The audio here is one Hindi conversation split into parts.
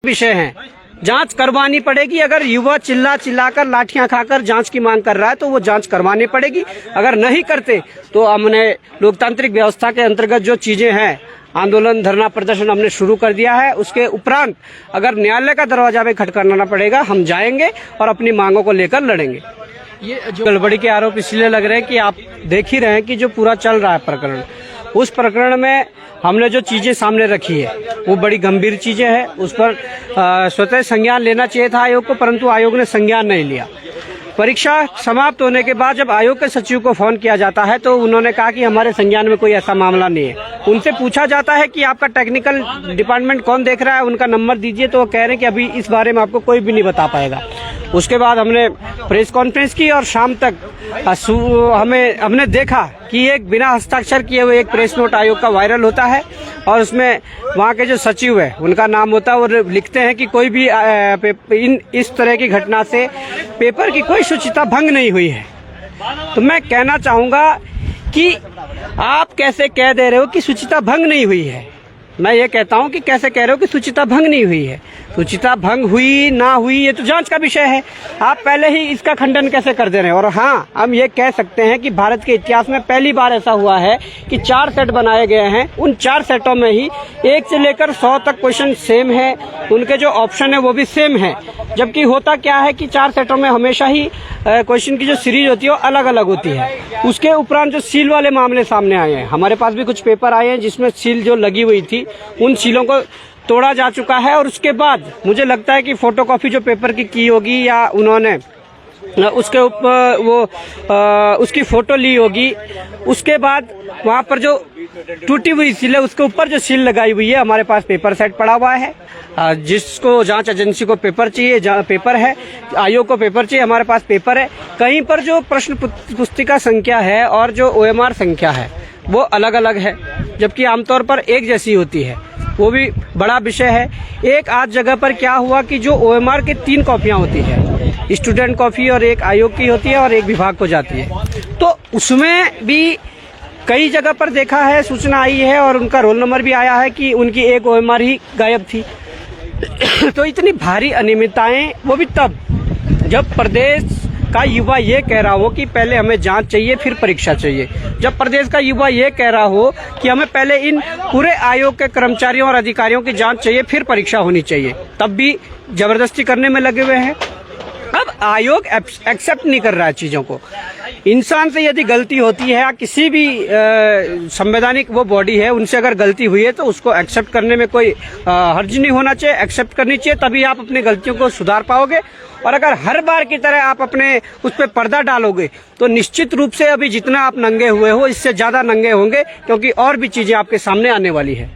विषय है, जांच करवानी पड़ेगी। अगर युवा चिल्ला चिल्लाकर लाठियां खाकर जांच की मांग कर रहा है तो वो जांच करवानी पड़ेगी। अगर नहीं करते तो हमने लोकतांत्रिक व्यवस्था के अंतर्गत जो चीजें हैं, आंदोलन धरना प्रदर्शन हमने शुरू कर दिया है। उसके उपरांत अगर न्यायालय का दरवाजा भी खटखटाना पड़ेगा हम जाएंगे और अपनी मांगों को लेकर लड़ेंगे। ये जो गड़बड़ी के आरोप इसलिए लग रहे हैं कि आप देख ही रहे हैं कि जो पूरा चल रहा है प्रकरण, उस प्रकरण में हमने जो चीजें सामने रखी है वो बड़ी गंभीर चीजें हैं। उस पर स्वतः संज्ञान लेना चाहिए था आयोग को, परंतु आयोग ने संज्ञान नहीं लिया। परीक्षा समाप्त होने के बाद जब आयोग के सचिव को फोन किया जाता है तो उन्होंने कहा कि हमारे संज्ञान में कोई ऐसा मामला नहीं है। उनसे पूछा जाता है कि आपका टेक्निकल डिपार्टमेंट कौन देख रहा है, उनका नंबर दीजिए, तो वो कह रहे हैं कि अभी इस बारे में आपको कोई भी नहीं बता पाएगा। उसके बाद हमने प्रेस कॉन्फ्रेंस की और शाम तक हमने देखा कि एक बिना हस्ताक्षर किए हुए एक प्रेस नोट आयोग का वायरल होता है और उसमें वहाँ के जो सचिव है उनका नाम होता है और लिखते हैं कि कोई भी इस तरह की घटना से पेपर की कोई शुचिता भंग नहीं हुई है। तो मैं कहना चाहूँगा कि आप कैसे कह दे रहे हो कि शुचिता भंग नहीं हुई है। मैं ये कहता हूँ कि कैसे कह रहे हो कि शुचिता भंग नहीं हुई है। शुचिता भंग हुई ना हुई ये तो जांच का विषय है। आप पहले ही इसका खंडन कैसे कर दे रहे हैं। और हाँ, हम ये कह सकते हैं कि भारत के इतिहास में पहली बार ऐसा हुआ है कि 4 सेट बनाए गए हैं। उन 4 सेटों में ही 1 से लेकर 100 तक क्वेश्चन सेम है, उनके जो ऑप्शन है वो भी सेम है। जबकि होता क्या है कि 4 सेटों में हमेशा ही क्वेश्चन की जो सीरीज होती है वो अलग अलग होती है। उसके उपरांत जो सील वाले मामले सामने आए हैं, हमारे पास भी कुछ पेपर आए हैं जिसमें सील जो लगी हुई थी उन सीलों को तोड़ा जा चुका है। और उसके बाद मुझे लगता है कि फोटोकॉपी जो पेपर की होगी या उन्होंने उसके ऊपर उसकी फोटो ली होगी। उसके बाद वहाँ पर जो टूटी हुई सील है उसके ऊपर जो सील लगाई हुई है, हमारे पास पेपर सेट पड़ा हुआ है। जिसको जांच एजेंसी को पेपर चाहिए पेपर है, आयोग को पेपर चाहिए, हमारे पास पेपर है। कहीं पर जो प्रश्न पुस्तिका संख्या है और जो OMR संख्या है वो अलग अलग है, जबकि आमतौर पर एक जैसी होती है। वो भी बड़ा विषय है। एक आध जगह पर क्या हुआ कि जो OMR के 3 कॉपियां होती है, स्टूडेंट कॉपी और एक आयोग की होती है और एक विभाग को जाती है, तो उसमें भी कई जगह पर देखा है, सूचना आई है और उनका रोल नंबर भी आया है कि उनकी एक OMR ही गायब थी। तो इतनी भारी अनियमितताएं, वो भी तब जब प्रदेश का युवा ये कह रहा हो कि पहले हमें जांच चाहिए फिर परीक्षा चाहिए। जब प्रदेश का युवा ये कह रहा हो कि हमें पहले इन पूरे आयोग के कर्मचारियों और अधिकारियों की जांच चाहिए फिर परीक्षा होनी चाहिए, तब भी जबरदस्ती करने में लगे हुए हैं। अब आयोग एक्सेप्ट नहीं कर रहा है चीजों को। इंसान से यदि गलती होती है या किसी भी संवैधानिक वो बॉडी है उनसे अगर गलती हुई है तो उसको एक्सेप्ट करने में कोई हर्ज नहीं होना चाहिए, एक्सेप्ट करनी चाहिए, तभी आप अपनी गलतियों को सुधार पाओगे। और अगर हर बार की तरह आप अपने उस पर पर्दा डालोगे तो निश्चित रूप से अभी जितना आप नंगे हुए हो इससे ज्यादा नंगे होंगे, क्योंकि और भी चीजें आपके सामने आने वाली है।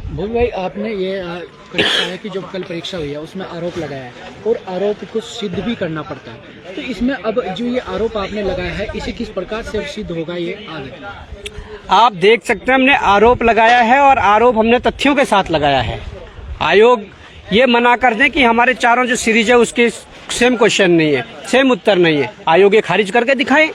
भोलू भाई, आपने ये कहा है कि जो कल परीक्षा हुई है उसमें आरोप लगाया है और आरोप को सिद्ध भी करना पड़ता है, तो इसमें अब जो ये आरोप आपने लगाया है इसे किस प्रकार से सिद्ध होगा ये आगे? आप देख सकते हैं हमने आरोप लगाया है और आरोप हमने तथ्यों के साथ लगाया है। आयोग ये मना कर दें कि हमारे चारों जो सीरीज है उसके सेम क्वेश्चन नहीं है, सेम उत्तर नहीं है, आयोग ये खारिज करके दिखाएं।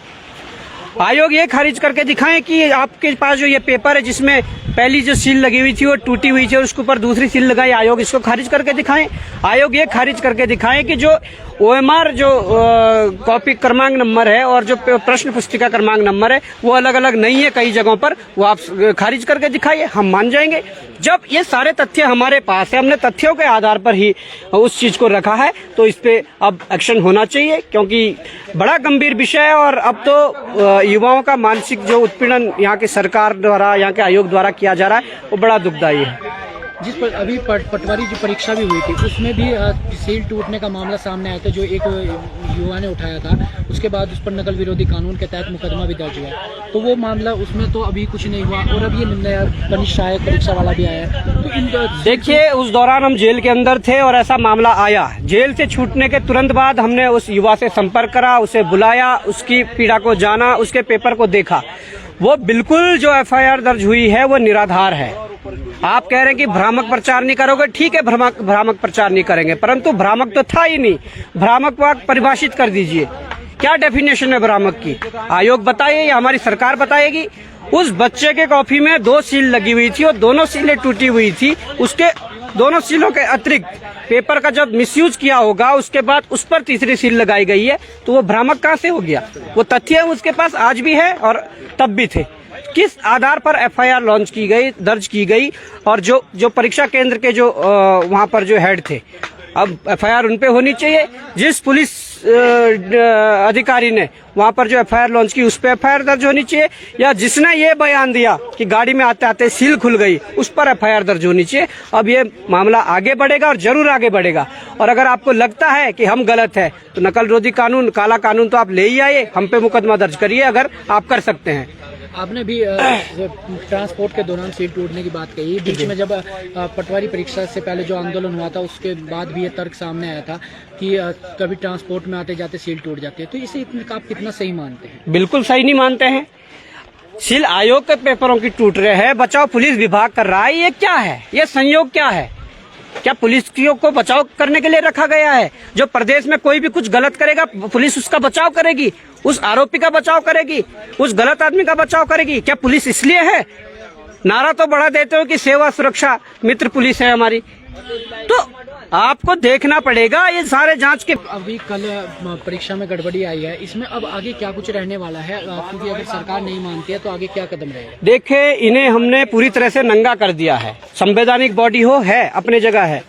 आयोग ये खारिज करके दिखाएं कि आपके पास जो ये पेपर है जिसमें पहली जो सील लगी हुई थी वो टूटी हुई थी और उसके ऊपर दूसरी सील लगाई, आयोग इसको खारिज करके दिखाएं। आयोग ये खारिज करके दिखाएं कि जो OMR जो कॉपी क्रमांक नंबर है और जो प्रश्न पुस्तिका क्रमांक नंबर है वो अलग अलग नहीं है कई जगहों पर, वो आप खारिज करके दिखाइए, हम मान जाएंगे। जब ये सारे तथ्य हमारे पास है, हमने तथ्यों के आधार पर ही उस चीज को रखा है, तो इस पे अब एक्शन होना चाहिए, क्योंकि बड़ा गंभीर विषय है। और अब तो युवाओं का मानसिक जो उत्पीड़न यहाँ की सरकार द्वारा, यहाँ के आयोग द्वारा किया जा रहा है वो बड़ा दुखदायी है। जिस पर अभी पटवारी जो परीक्षा भी हुई थी उसमें भी सील टूटने का मामला सामने आया था, जो एक युवा ने उठाया था, उसके बाद उस पर नकल विरोधी कानून के तहत मुकदमा भी दर्ज हुआ, तो वो मामला उसमें तो अभी कुछ नहीं हुआ। और अब ये नया कनिष्ठ सहायक परीक्षा वाला भी आया है, तो इन देखिए उस दौरान हम जेल के अंदर थे और ऐसा मामला आया। जेल से छूटने के तुरंत बाद हमने उस युवा से संपर्क करा, उसे बुलाया, उसकी पीड़ा को जाना, उसके पेपर को देखा। वो बिल्कुल जो FIR दर्ज हुई है वो निराधार है। आप कह रहे हैं कि भ्रामक प्रचार नहीं करोगे, ठीक है, भ्रामक प्रचार नहीं करेंगे, परंतु भ्रामक तो था ही नहीं। भ्रामक को आप परिभाषित कर दीजिए, क्या डेफिनेशन है भ्रामक की, आयोग बताइए या हमारी सरकार बताएगी। उस बच्चे के कॉपी में 2 सील लगी हुई थी और दोनों सीलें टूटी हुई थी। उसके दोनों सीलों के अतिरिक्त पेपर का जब मिसयूज किया होगा उसके बाद उस पर तीसरी सील लगाई गई है, तो वो भ्रामक कहाँ से हो गया? वो तथ्य उसके पास आज भी है और तब भी थे। किस आधार पर एफआईआर लॉन्च की गई, दर्ज की गई? और जो परीक्षा केंद्र के जो वहाँ पर जो हेड थे, अब एफआईआर उन पे होनी चाहिए। जिस पुलिस अधिकारी ने वहाँ पर जो एफआईआर लॉन्च की उस पर एफआईआर दर्ज होनी चाहिए, या जिसने ये बयान दिया कि गाड़ी में आते आते सील खुल गई उस पर एफआईआर दर्ज होनी चाहिए। अब ये मामला आगे बढ़ेगा और जरूर आगे बढ़ेगा। और अगर आपको लगता है कि हम गलत है तो नकल रोधी कानून, काला कानून तो आप ले ही आइए, हम पे मुकदमा दर्ज करिए अगर आप कर सकते हैं। आपने भी ट्रांसपोर्ट के दौरान सील टूटने की बात कही। बीच में जब पटवारी परीक्षा से पहले जो आंदोलन हुआ था उसके बाद भी ये तर्क सामने आया था कि कभी ट्रांसपोर्ट में आते जाते सील टूट जाती है, तो इसे आप कितना सही मानते हैं? बिल्कुल सही नहीं मानते हैं। सील आयोग के पेपरों की टूट रहे हैं, बचाव पुलिस विभाग कर रहा है। ये क्या है? ये संयोग क्या है? क्या पुलिसियों को बचाव करने के लिए रखा गया है? जो प्रदेश में कोई भी कुछ गलत करेगा पुलिस उसका बचाव करेगी, उस आरोपी का बचाव करेगी, उस गलत आदमी का बचाव करेगी। क्या पुलिस इसलिए है? नारा तो बड़ा देते हो कि सेवा सुरक्षा मित्र पुलिस है हमारी, तो आपको देखना पड़ेगा ये सारे जांच के। अभी कल परीक्षा में गड़बड़ी आई है, इसमें अब आगे क्या कुछ रहने वाला है? क्योंकि अगर सरकार नहीं मानती है तो आगे क्या कदम रहेगा? देखिए, इन्हें हमने पूरी तरह से नंगा कर दिया है। संवैधानिक बॉडी हो है अपने जगह है,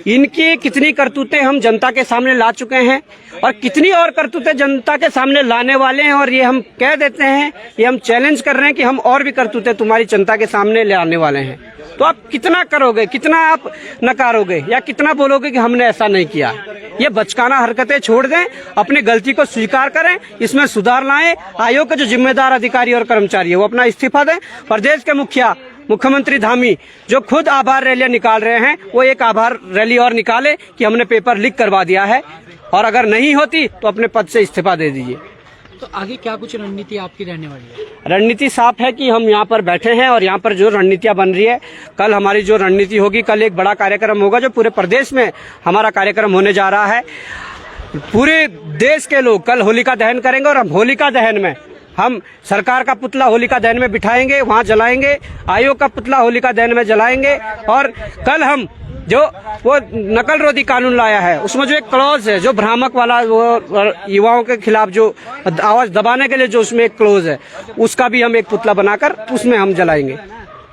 इनकी कितनी करतूतें हम जनता के सामने ला चुके हैं और कितनी और करतूतें जनता के सामने लाने वाले हैं। और ये हम कह देते हैं, ये हम चैलेंज कर रहे हैं कि हम और भी करतूतें तुम्हारी जनता के सामने ले आने वाले हैं। तो आप कितना करोगे, कितना आप नकारोगे या कितना बोलोगे कि हमने ऐसा नहीं किया? ये बचकाना हरकतें छोड़ दें, अपनी गलती को स्वीकार करें, इसमें सुधार लाएं। आयोग के जो जिम्मेदार अधिकारी और कर्मचारी है वो अपना इस्तीफा दें। प्रदेश के मुख्यमंत्री धामी जो खुद आभार रैलियां निकाल रहे हैं वो एक आभार रैली और निकाले कि हमने पेपर लीक करवा दिया है, और अगर नहीं होती तो अपने पद से इस्तीफा दे दीजिए। तो आगे क्या कुछ रणनीति आपकी रहने वाली है? रणनीति साफ है कि हम यहाँ पर बैठे हैं और यहाँ पर जो रणनीतियाँ बन रही है, कल हमारी जो रणनीति होगी, कल एक बड़ा कार्यक्रम होगा जो पूरे प्रदेश में हमारा कार्यक्रम होने जा रहा है। पूरे देश के लोग कल होलिका दहन करेंगे और हम होलिका दहन में हम सरकार का पुतला होलिका दहन में बिठाएंगे, वहाँ जलाएंगे, आयोग का पुतला होलिका दहन में जलाएंगे। और कल हम जो वो नकल रोधी कानून लाया है उसमें जो एक क्लॉज है जो भ्रामक वाला, वो युवाओं के खिलाफ जो आवाज दबाने के लिए जो उसमें एक क्लॉज है, उसका भी हम एक पुतला बनाकर उसमें हम जलाएंगे।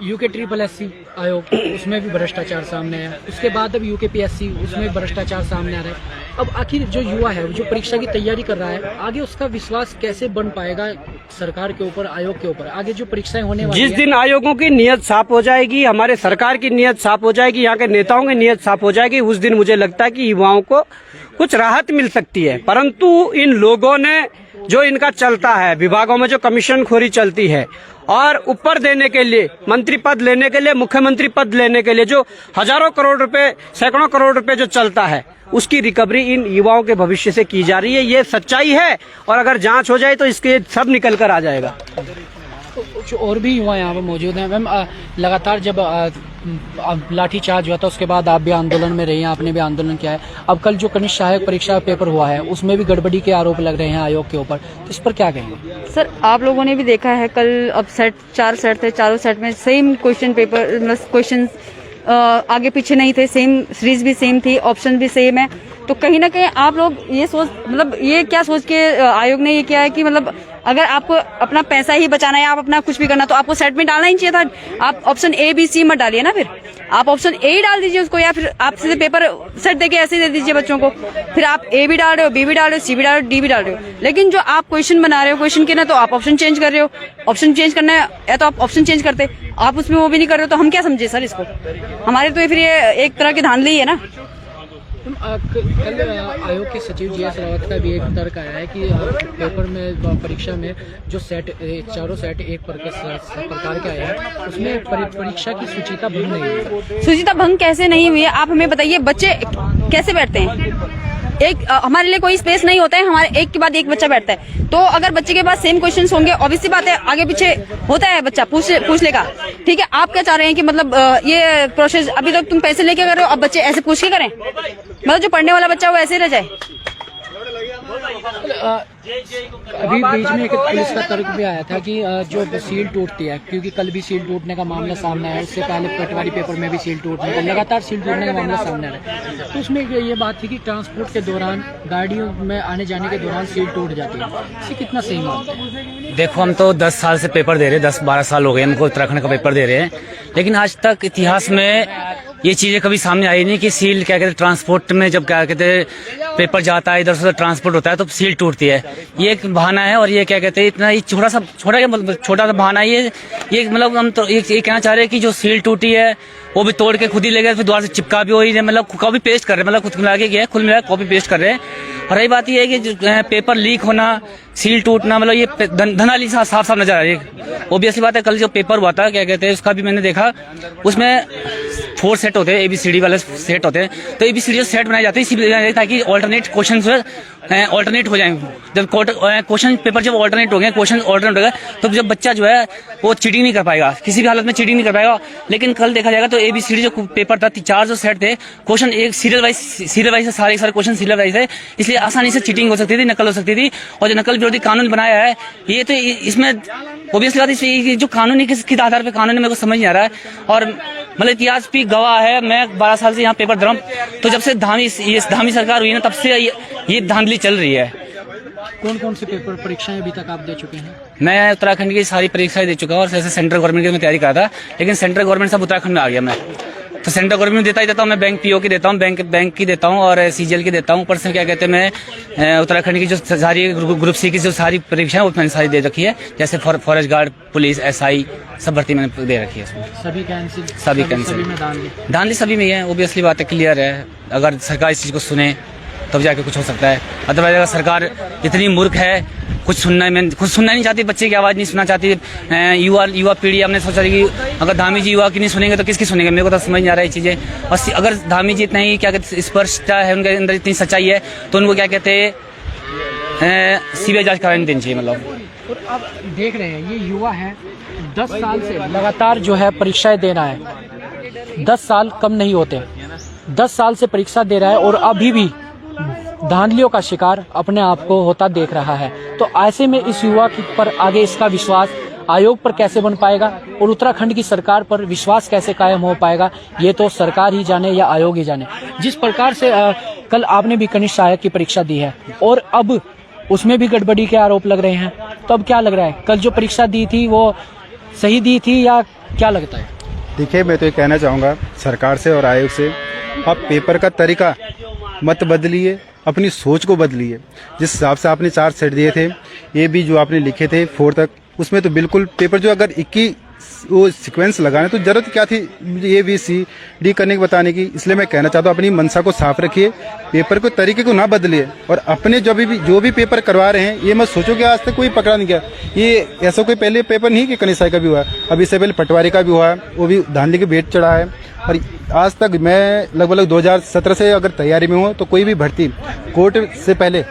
UKSSC आयोग उसमें भी भ्रष्टाचार सामने आया, उसके बाद अब UKPSC उसमें भी भ्रष्टाचार सामने आ रहा है। अब आखिर जो युवा है जो परीक्षा की तैयारी कर रहा है, आगे उसका विश्वास कैसे बन पाएगा सरकार के ऊपर, आयोग के ऊपर? आगे जो परीक्षाएं होने वाली जिस दिन आयोगों की नीयत साफ हो जाएगी, हमारे सरकार की नीयत साफ हो जाएगी, यहाँ के नेताओं की नीयत साफ हो जाएगी, उस दिन मुझे लगता है कि युवाओं को कुछ राहत मिल सकती है। परंतु इन लोगों ने जो इनका चलता है, विभागों में जो कमीशन खोरी चलती है और ऊपर देने के लिए, मंत्री पद लेने के लिए, मुख्यमंत्री पद लेने के लिए जो हजारों करोड़ रुपए, सैकड़ों करोड़ रुपए जो चलता है, उसकी रिकवरी इन युवाओं के भविष्य से की जा रही है। ये सच्चाई है और अगर जांच हो जाए तो इसके सब निकल कर आ जाएगा। कुछ और भी युवा यहाँ पर मौजूद हैं। मैम, लगातार जब लाठीचार्ज हुआ था उसके बाद आप भी आंदोलन में रही हैं, आपने भी आंदोलन किया है। अब कल जो कनिष्ठ सहायक परीक्षा पेपर हुआ है उसमें भी गड़बड़ी के आरोप लग रहे हैं आयोग के ऊपर, तो इस पर क्या कहेंगे? सर, आप लोगों ने भी देखा है कल, अब सेट 4 सेट थे, चारों सेट में सेम क्वेश्चन पेपर, मतलब क्वेश्चन आगे पीछे नहीं थे, सेम सीरीज भी सेम थी, ऑप्शन भी सेम है। तो कहीं ना कहीं आप लोग ये सोच, मतलब ये क्या सोच के आयोग ने ये किया है कि मतलब अगर आपको अपना पैसा ही बचाना है, आप अपना कुछ भी करना, तो आपको सेट में डालना ही चाहिए था। आप ऑप्शन A B C मत डालिए ना, फिर आप ऑप्शन A ही डाल दीजिए उसको, या फिर आप सीधे पेपर सेट देके ऐसे ही दे दीजिए बच्चों को। फिर आप A भी डाल रहे हो, B भी डाल रहे हो, C भी डाल रहे हो, D भी डाल रहे हो, लेकिन जो आप क्वेश्चन बना रहे हो क्वेश्चन के ना, तो आप ऑप्शन चेंज कर रहे हो। ऑप्शन चेंज करना है या तो आप ऑप्शन चेंज करते, आप उसमें वो भी नहीं कर रहे हो, तो हम क्या समझे सर इसको? हमारे तो फिर ये एक तरह की धांधली ही है ना। कल आयोग के सचिव GS रावत का भी एक तर्क आया है कि पेपर में, परीक्षा में जो सेट, चारों सेट एक प्रकार के आए हैं, उसमें परीक्षा की शुचिता भंग नहीं हुई। शुचिता भंग कैसे नहीं हुई है, आप हमें बताइए। बच्चे कैसे बैठते हैं? एक हमारे लिए कोई स्पेस नहीं होता है, हमारे एक के बाद एक बच्चा बैठता है। तो अगर बच्चे के पास सेम क्वेश्चंस होंगे, ऑब्वियसली बात है आगे पीछे होता है, बच्चा पूछ लेगा। ठीक है, आप क्या चाह रहे हैं कि मतलब ये प्रोसेस अभी तक तुम पैसे लेके कर रहे हो, अब बच्चे ऐसे पूछ के करें? मतलब जो पढ़ने वाला बच्चा वो ऐसे रह जाए? अभी बीच में एक पुलिस का तर्क भी आया था कि जो सील टूटती है, क्योंकि कल भी सील टूटने का मामला सामने आया, इससे पहले पटवारी पेपर में भी सील टूटने का, लगातार सील टूटने का मामला सामने आ रहा है। तो उसमें ये बात थी कि ट्रांसपोर्ट के दौरान, गाड़ियों में आने जाने के दौरान सील टूट जाती है, इसे कितना सही मानते हैं? देखो, हम तो 10 साल से पेपर दे रहे हैं, 10-12 साल हो गए हमको उत्तराखंड का पेपर दे रहे हैं, लेकिन आज तक इतिहास में ये चीजें कभी सामने आई नहीं कि सील क्या कहते हैं ट्रांसपोर्ट में, जब क्या कहते हैं पेपर जाता है, इधर से उधर ट्रांसपोर्ट होता है तो सील टूटती है। ये एक बहाना है, और ये क्या कहते हैं इतना ही छोटा सा बहाना है ये मतलब हम तो ये कहना चाह रहे हैं कि जो सील टूटी है वो भी तोड़ के खुद ही ले गए, फिर दोबारा से चिपका भी हो रही है, मतलब कॉपी पेस्ट कर रहे हैं, मतलब खुद मिला के गया, खुद मिला कॉपी पेस्ट कर रहे हैं। और रही बात ये है कि पेपर लीक होना, सील टूटना, मतलब ये धनाली साफ साफ नजर आ रही है। ऑब्वियसली बात है, कल जो पेपर हुआ था क्या कहते हैं उसका भी मैंने देखा, उसमें 4 सेट होते हैं, ABCD वाले सेट होते हैं, तो ABCD सेट बनाए जाते हैं इसी ताकि ऑल्टरनेट क्वेश्चन ऑल्टरनेट हो जाए। जब क्वेश्चन पेपर जब ऑल्टरनेट हो गए, क्वेश्चन ऑल्टरनेट हो गया, तो जब बच्चा जो है वो चीटिंग नहीं कर पाएगा, किसी भी हालत में चीटिंग नहीं कर पाएगा। लेकिन कल देखा जाएगा तो ABCD जो पेपर था, 4 जो सेट थे, क्वेश्चन एक सीरियल वाइज सारे क्वेश्चन सीरियल वाइज है, इसलिए आसानी से चीटिंग हो सकती थी, नकल हो सकती थी। और जो नकल विरोधी कानून बनाया है, ये तो इसमें ऑब्वियसली बात है, जो कानून है किसके आधार पे कानून है मेरे को समझ नहीं आ रहा है। और मतलब इतिहास भी गवाह है, मैं 12 साल से यहाँ पेपर दे रहा हूँ, तो जब से धामी सरकार हुई है ना, तब से ये धांधली चल रही है। कौन कौन से पेपर परीक्षाएं अभी तक आप दे चुके हैं? मैं उत्तराखंड की सारी परीक्षाएं दे चुका हूँ, और जैसे सेंट्रल गवर्नमेंट की मैं तैयारी कर रहा था, लेकिन सेंट्रल गवर्नमेंट सब उत्तराखंड में आ गया। मैं तो सेंट्रल गवर्नमेंट देता ही देता हूँ, मैं बैंक PO की देता हूँ, बैंक की देता हूँ, और CGL की देता हूँ। ऊपर से क्या कहते हैं, मैं उत्तराखंड की जो सारी ग्रुप C की जो सारी परीक्षाएं वो मैंने सारी दे रखी है, जैसे फॉरेस्ट गार्ड, पुलिस, SI सब भर्ती मैंने दे रखी है। सभी कैंसिल? सभी कैंसिल, धांधली सभी में है। ऑब्वियसली बात है, क्लियर है, अगर सरकार इस चीज को सुने तब जाके कुछ हो सकता है। अदरवाइज अगर सरकार इतनी मूर्ख है, कुछ सुनना नहीं चाहती, बच्चे की आवाज नहीं सुनना चाहती, युवा पीढ़ी, हमने सोचा कि अगर धामी जी युवा की नहीं सुनेंगे तो किसकी सुनेंगे, मेरे को तो समझ नहीं आ रहा है ये चीजें। और अगर धामी जी इतना ही क्या कहते स्पर्शता है, उनके अंदर इतनी सच्चाई है, तो उनको क्या कहते हैं CBI जांच करानी देनी चाहिए। मतलब और आप देख रहे हैं, ये युवा है, 10 साल से लगातार जो है परीक्षाएं दे रहा है, 10 साल कम नहीं होते, 10 साल से परीक्षा दे रहा है, और अभी भी धांधलियों का शिकार अपने आप को होता देख रहा है। तो ऐसे में इस युवा पर आगे इसका विश्वास आयोग पर कैसे बन पाएगा, और उत्तराखंड की सरकार पर विश्वास कैसे कायम हो पाएगा, ये तो सरकार ही जाने या आयोग ही जाने। जिस प्रकार से कल आपने भी कनिष्ठ सहायक की परीक्षा दी है, और अब उसमें भी गड़बड़ी के आरोप लग रहे हैं, तो अब क्या लग रहा है, कल जो परीक्षा दी थी वो सही दी थी या क्या लगता है? देखिए, मैं तो ये कहना चाहूँगा सरकार से और आयोग से, आप पेपर का तरीका मत बदलिए, अपनी सोच को बदलिए। जिस हिसाब से आपने 4 सेट दिए थे, ये भी जो आपने लिखे थे 4 तक, उसमें तो बिल्कुल पेपर जो अगर 21 वो सीक्वेंस लगाने तो जरूरत क्या थी ABCD करने की, बताने की। इसलिए मैं कहना चाहता हूँ अपनी मनसा को साफ रखिए, पेपर को तरीके को ना बदलिए, और अपने जो भी पेपर करवा रहे हैं ये मत सोचो कि आज तक कोई पकड़ा नहीं गया। ये ऐसा कोई पहले पेपर नहीं कि कनिष्ठ सहायक का भी हुआ, अभी इससे पहले पटवारी का भी हुआ है, वो भी धांधली के भेंट चढ़ा है। और आज तक मैं लगभग 2017 से अगर तैयारी में हूँ, तो कोई भी भर्ती कोर्ट से पहले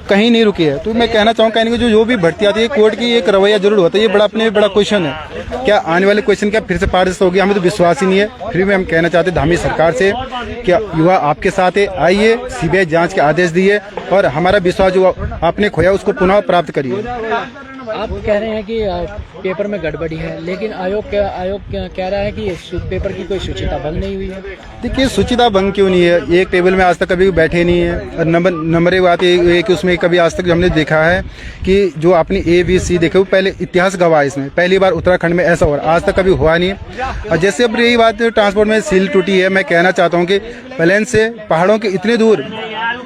कहीं नहीं रुकी है। तो मैं कहना चाहूँ कहने को जो भी भर्ती आती है, कोर्ट की एक रवैया जरूर होता है, ये बड़ा अपने बड़ा क्वेश्चन है। क्या आने वाले क्वेश्चन क्या फिर से पारदर्शिता होगी, हमें तो विश्वास ही नहीं है। फिर भी हम कहना चाहते हैं धामी सरकार से, क्या युवा आपके साथ है, आइए CBI जांच के आदेश दिए, और हमारा विश्वास जो आपने खोया उसको पुनः प्राप्त करिए। आप कह रहे हैं कि पेपर में गड़बड़ी है, लेकिन आयोग कह रहा है कि पेपर की कोई शुचिता भंग नहीं हुई है। देखिए, शुचिता भंग क्यों नहीं है, एक टेबल में आज तक कभी बैठे नहीं है। और नंबर एक बात ये कि उसमें कभी आज तक हमने देखा है कि जो अपनी ABC देखे, वो पहले इतिहास गवाह, इसमें पहली बार उत्तराखंड में ऐसा हो रहा, आज तक कभी हुआ नहीं है। और जैसे अब यही बात ट्रांसपोर्ट में सील टूटी है, मैं कहना चाहता हूँ कि प्लेन से पहाड़ों के इतने दूर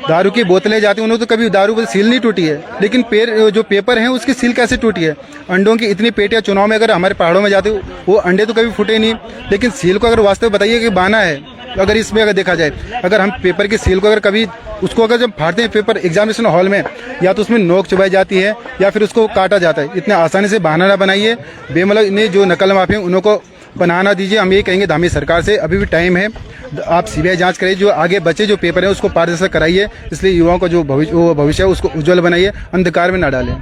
दारू की बोतलें जाती हैं, उन्होंने तो कभी दारू पर सील नहीं टूटी है, लेकिन जो पेपर है उसकी सील कैसे टूटी है। अंडों की इतनी पेटियां चुनाव में अगर हमारे पहाड़ों में जाते, वो अंडे तो कभी फूटे नहीं, लेकिन सील को अगर वास्तव बताइए कि बाना है। अगर इसमें अगर देखा जाए, अगर हम पेपर की सील को अगर कभी उसको अगर जब फाड़ते हैं पेपर एग्जामिनेशन हॉल में, या तो उसमें नोक चुभाई जाती है या फिर उसको काटा जाता है। इतने आसानी से बहाना ना बनाइए, बेमतलब इन्हें जो नकल माफी हैं उनको बनाना दीजिए। हम ये कहेंगे धामी सरकार से, अभी भी टाइम है, आप CBI जांच करिए, जो आगे बचे जो पेपर है उसको पारदर्शी कराइए। इसलिए युवाओं का जो भविष्य है उसको उज्जवल बनाइए, अंधकार में ना डालें।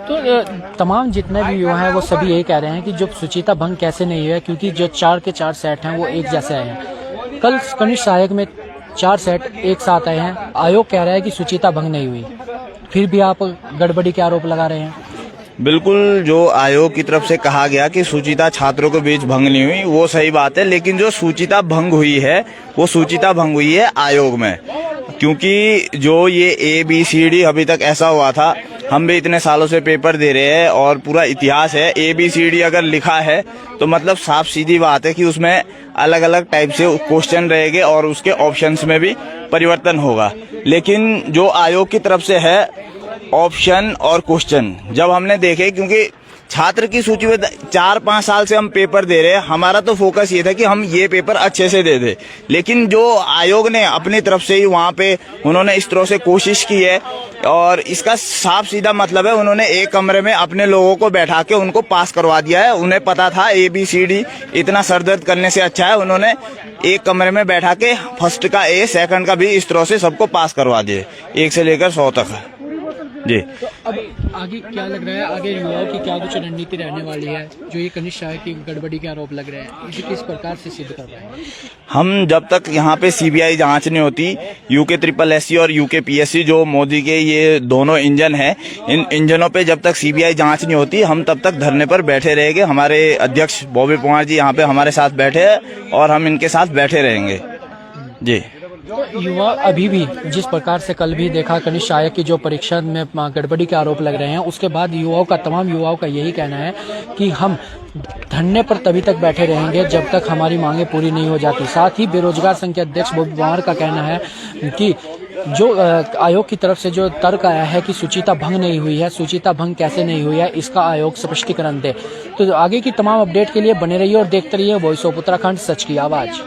तो तमाम जितने भी युवा हैं वो सभी यही कह रहे हैं कि जो शुचिता भंग कैसे नहीं हुआ, क्योंकि जो 4 के 4 सेट हैं वो एक जैसे आए हैं। कल कनिष्ठ सहायक में 4 सेट एक साथ आए हैं। आयोग कह रहा है कि सुचिता भंग नहीं हुई, फिर भी आप गड़बड़ी के आरोप लगा रहे हैं। बिल्कुल, जो आयोग की तरफ से कहा गया कि सूचिता छात्रों के बीच भंग नहीं हुई, वो सही बात है, लेकिन जो सूचिता भंग हुई है वो सूचिता भंग हुई है आयोग में, क्योंकि जो ये ABCD अभी तक ऐसा हुआ था। हम भी इतने सालों से पेपर दे रहे हैं और पूरा इतिहास है। ABCD अगर लिखा है तो मतलब साफ सीधी बात है कि उसमें अलग अलग टाइप से क्वेश्चन रहेंगे और उसके ऑप्शंस में भी परिवर्तन होगा। लेकिन जो आयोग की तरफ से है ऑप्शन और क्वेश्चन जब हमने देखे, क्योंकि छात्र की सूची में 4-5 साल से हम पेपर दे रहे हैं, हमारा तो फोकस ये था कि हम ये पेपर अच्छे से दे दे, लेकिन जो आयोग ने अपनी तरफ से ही वहाँ पे उन्होंने इस तरह से कोशिश की है और इसका साफ सीधा मतलब है उन्होंने एक कमरे में अपने लोगों को बैठा के उनको पास करवा दिया है। उन्हें पता था ABCD इतना सरदर्द करने से अच्छा है, उन्होंने एक कमरे में बैठा के फर्स्ट का A, सेकंड का B इस तरह से सबको पास करवा दिए, 1 से लेकर 100 तक है जी। तो अब आगे क्या लग रहा है, आगे युवाओं की क्या कुछ रणनीति रहने वाली है? जो ये कनिष्ठ सहायक की गड़बड़ी के आरोप लग रहे हैं, इसे किस प्रकार से सिद्ध कर रहे हैं? हम जब तक यहाँ पे CBI जांच नहीं होती, UKSSC और UKPSC जो मोदी के ये दोनों इंजन हैं, इन इंजनों पे जब तक CBI जांच नहीं होती हम तब तक धरने पर बैठे रहेंगे। हमारे अध्यक्ष बॉबी पवार जी यहाँ पे हमारे साथ बैठे हैं और हम इनके साथ बैठे रहेंगे जी। युवा अभी भी जिस प्रकार से कल भी देखा कनिष्ठ सहायक की जो परीक्षा में गड़बड़ी के आरोप लग रहे हैं, उसके बाद तमाम युवाओं का यही कहना है कि हम धरने पर तभी तक बैठे रहेंगे जब तक हमारी मांगे पूरी नहीं हो जाती। साथ ही बेरोजगार संघ के अध्यक्ष बॉबी पवार का कहना है कि जो आयोग की तरफ से जो तर्क आया है कि सुचिता भंग नहीं हुई है, सुचिता भंग कैसे नहीं हुई है, इसका आयोग स्पष्टीकरण दे। तो आगे की तमाम अपडेट के लिए बने रहिए और देखते रहिए वॉइस ऑफ उत्तराखंड, सच की आवाज।